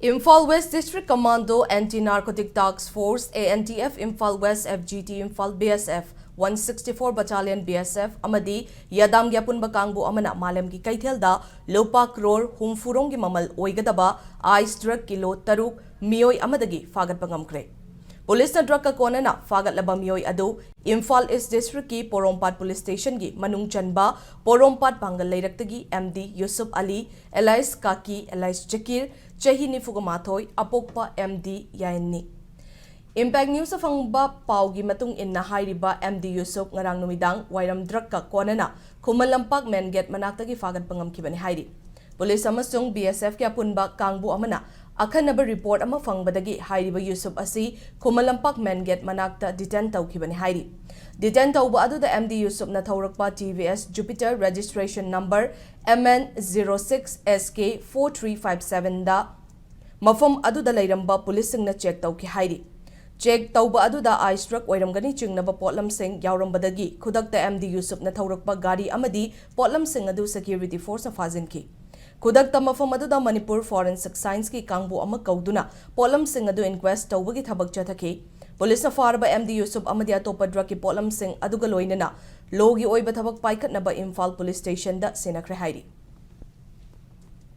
Imphal West District Commando Anti-Narcotic Task Force ANTF Imphal West FGT Imphal BSF 164 Battalion BSF amadi Yadam Yapun Bakangbu Amana Malam ki Kaithelda Lampak Crore Humfurong ki Mamal Oigadaba Ice Drug Kilo Taruk Mioi Amadagi Fagat Pangamkre. Police na drug ka kona na fagat laba miyoy adu Imphal East District ki Porompat Police Station gi Manung Chanba Porompat Bangal Layraktagi MD Yusuf Ali Elias Kaki Elias Jakir Chahi Nifugamathoy Apokpa MD Yainni. Impact News of Angba Paugi Matung in Nahairiba MD Yusuf Ngarang Numidang Wairam drug ka kona na Khuman Lampak men get manaktagi fagat pangam kibani hairi. Police amasung BSF kya punba kangbu amana Akhanaba report ama fangbadagi hairiba Yusuf asi Khuman Lampak men get manakta detain tawkhibani hairi. Detain tawba adu da MD Yusuf na thaurakpa TVS Jupiter registration number MN06SK4357 da mafam adu da lairamba police na check tawki hairi. Check tawba adu da ice truck oiramgani chingnaba potlam sing yaurambadagi khudakta MD Yusuf na thaurakpa gari amadi potlam sing adu security force na fajinki. Khudak tamafam adu da Manipur forensic science ki kangbu ama kauduna polam sing adu inquest tawbagi thabak chathaki. Police na farba MD Yusuf amadi atopa drug ki polam sing aduga loinana logi oiba thabak paikatnaba Imphal police station da sinakre hairi.